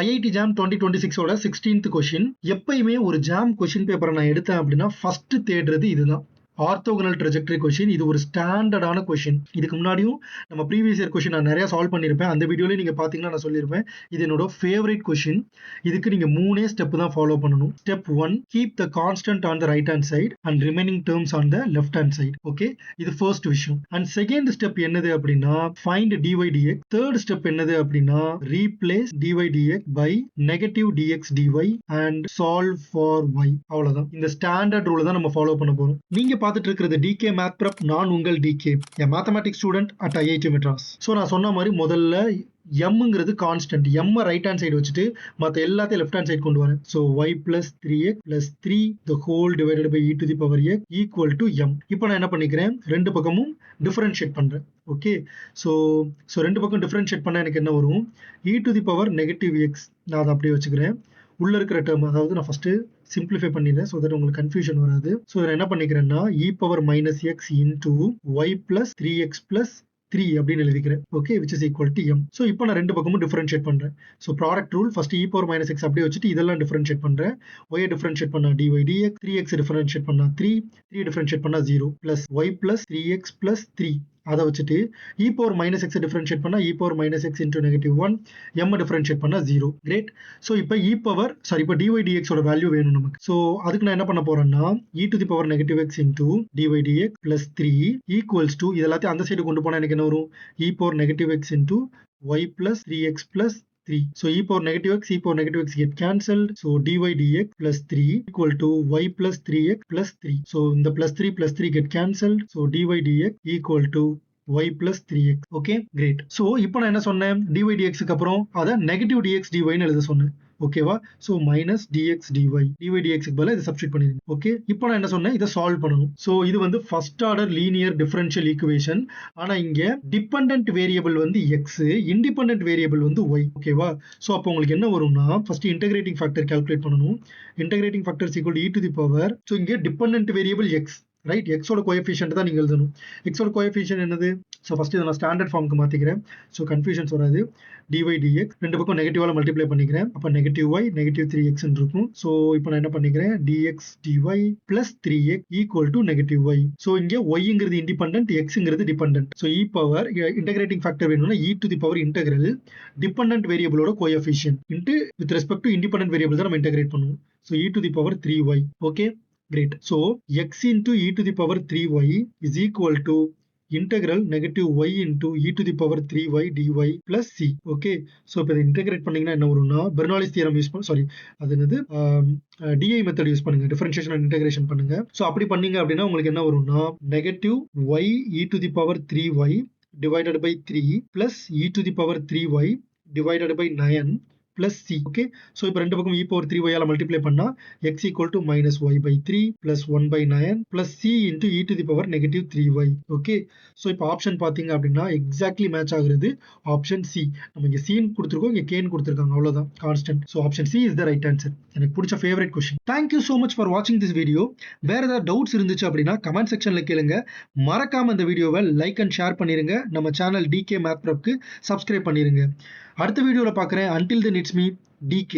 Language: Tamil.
ஐஐடி ஜாம் 2026 ஓட 16th கொஷின். எப்பயுமே ஒரு ஜாம் கொஷின் பேப்பரை நான் எடுத்தேன் அப்படின்னா ஃபர்ஸ்ட் தேடுறது இதுதான். Orthogonal trajectory question. இது ஒரு ஸ்டாண்டர்டான கொஷின். இதுக்கு முன்னாடியும் நம்ம ப்ரீவியஸ் இயர் கொஷின் நான் நிறைய சால்வ் பண்ணியிருப்பேன். அந்த வீடியோலயே நீங்க பாத்தீங்கன்னா நான் சொல்லியிருப்பேன். இது என்னோட ஃபேவரட் கொஷின். இதுக்கு நீங்க 3 ஸ்டெப் தான் ஃபாலோ பண்ணணும். Step 1, keep the constant on the right hand side and remaining terms on the left hand side. Okay, இது ஃபர்ஸ்ட் விஷயம். அண்ட் செகண்ட் ஸ்டெப் என்னது அப்படின்னா ஃபைண்ட் dydx. தேர்ட் ஸ்டெப் என்னது அப்படின்னா replace dydx by negative dx dy and solve for y. அவ்வளவுதான். இந்த ஸ்டாண்டர்ட் ரூல் தான் நம்ம ஃபாலோ பண்ண போறோம். நீங்க பார்த்துட்டு இருக்கிறது டிகே மேத் ப்ரெப். நான் உங்கள் DK, mathematics student at IIT Madras. So நான் சொன்ன மாதிரி முதல்ல எம்ங்கிறது constant. M right hand side வச்சுட்டு மற்ற எல்லாத்தையும் லெஃப்ட் ஹேண்ட் சைடு கொண்டு வரேன். So y plus 3x plus 3 the whole divided by e to the power x equal to m. இப்போ நான் என்ன பண்ணிக்கிறேன், ரெண்டு பக்கமும் டிஃபரன்ஷியேட் பண்றேன். ஓகே, ஸோ ரெண்டு பக்கம் டிஃபரன்ஷியேட் பண்ண எனக்கு என்ன வரும், e to the power negative x. நான் அதை அப்படியே வச்சுக்கிறேன். உள்ள இருக்கிற டேர்ம், அதாவது நான் ஃபர்ஸ்ட் சிம்பிளிஃபை பண்ணிடுறேன் ஸோ தட் உங்களுக்கு கன்ஃபியூஷன் வராது. ஸோ இதை என்ன பண்ணிக்கிறேன்னா e power minus X into y plus 3x plus 3 அப்படின்னு எழுதிக்கிறேன். Okay, which is equal to m. So இப்போ நான் ரெண்டு பக்கமும் டிஃபரன்ஷியேட் பண்றேன். So product rule first e power minus X அப்படியே வச்சுட்டு இதெல்லாம் டிஃபரன்ஷியேட் பண்றேன். y டிஃபரன்ஷியேட் பண்ணா dy dx, 3x டிஃபரன்ஷியேட் பண்ணா 3 டிஃபரன்ஷியேட் பண்ணா 0 plus y plus 3x plus 3 அதை வச்சுட்டு e power minus X differentiate பண்ணா e power minus X into negative 1 m differentiate பண்ணா 0. கிரேட். ஸோ இப்போ இப்போ dy dx ஓட வேல்யூ வேணும் நமக்கு. ஸோ அதுக்கு நான் என்ன பண்ண போறேன்னா e to the power negative X into dy dx plus 3 equals to, இது எல்லாத்தையும் அந்த சைடு கொண்டு போனா எனக்கு என்ன வரும், e power negative X into y plus 3x plus 3. So e power negative x get cancelled. So dy dx plus 3 equal to y plus 3x plus 3. So இந்த plus 3 get cancelled. So dy dx equal to y plus 3x. Okay, great. So இப்போ நான் என்ன சொன்னேன், dy dx க்கு அப்புறம் அதை negative dx dy ன்னு எழுத சொன்னேன். ஓகேவா, so minus dx dy dx க்கு பதிலா இதை சப்ஸ்டிட் பண்ணிருங்க. ஓகே, இப்போ நான் என்ன சொன்னேன், இதை சால்வ் பண்ணணும். சோ இது வந்து first order linear differential equation. ஆனா இங்க டிபெண்டன்ட் வேரியபிள் வந்து x, இண்டிபெண்டன்ட் வேரியபிள் வந்து y. ஓகேவா, சோ அப்போ உங்களுக்கு என்ன வரும்னா ஃபர்ஸ்ட் இன்டகிரேட்டிங் ஃபேக்டர் கால்குலேட் பண்ணணும். Integrating factor is equal to e to the power, so இங்க dependent variable x, right, x ஓட கோஎஃபிஷியன்ட் தான் நீங்க எழுதணும். x ஓட கோஎஃபிஷியன்ட் என்னது, சோ ஃபர்ஸ்ட் இதை நான் ஸ்டாண்டர்ட் ஃபார்முக்கு மாத்திக்கிறேன். சோ கன்ஃபியூஷன்ஸ் வராது. dy dx ரெண்டு பக்கம் நெகட்டிவால மல்டிப்ளை பண்ணிக்கிறேன். அப்ப நெகட்டிவ் y நெகட்டிவ் 3x இருக்கும். சோ இப்போ நான் என்ன பண்ணிக்கிறேன், dx dy plus 3x equal to negative y. So இங்க y-ங்கிறது இண்டிபெண்டன்ட், x-ங்கிறது dependent. So e power integrating factor வேணும்னா e to the power integral dependent வேரியபிளோட coefficient into with respect to independent variable தான் நம்ம இன்டகிரேட் பண்ணுவோம். So e to the power 3y. Okay, great. So x into e to the power 3y is equal to integral negative y into e to the power 3y dy plus c. Okay, so இப்போ இதை இன்டகிரேட் பண்ணீங்கன்னா என்ன வரும்னா பெர்னாலிஸ் தியரம் யூஸ் பண்ணி, அது என்னது, di மெத்தட் யூஸ் பண்ணுங்க, டிஃபரன்ஷியேஷன் அண்ட் இன்டகிரேஷன் பண்ணுங்க. ஸோ அப்படி பண்ணீங்க அப்படின்னா உங்களுக்கு என்ன வரும்னா negative y e to the power 3y divided by 3 plus e to the power 3y divided by 9 plus c. Okay, so இப்போ ரெண்டு பக்கம் e power 3y ஆல மல்டிப்ளை பண்ணா x equal to minus y by 3 plus 1 by 9 plus c into e to the power negative 3y. Okay, so இப்போ ஆப்ஷன் பாத்தீங்க அப்படின்னா எக்ஸாக்ட்லி மேட்ச் ஆகுறது ஆப்ஷன் சி. நம்ம இங்க c கொடுத்திருக்கோம், இங்க k கொடுத்திருக்காங்க, அவ்வளவுதான் constant. So option C is the right answer. எனக்கு பிடிச்ச favourite question. Thank you so much for watching this video. வேற ஏதாவது டவுட்ஸ் இருந்துச்சு அப்படின்னா கமெண்ட் செக்ஷன்ல கேளுங்க. மறக்காம இந்த வீடியோவை லைக் அண்ட் ஷேர் பண்ணிருங்க. நம்ம சேனல் டிகே மேத் ப்ரெப்க்கு சப்ஸ்கிரைப் பண்ணிருங்க. அடுத்த வீடியோல பார்க்குறேன். Until then, it's me, DK.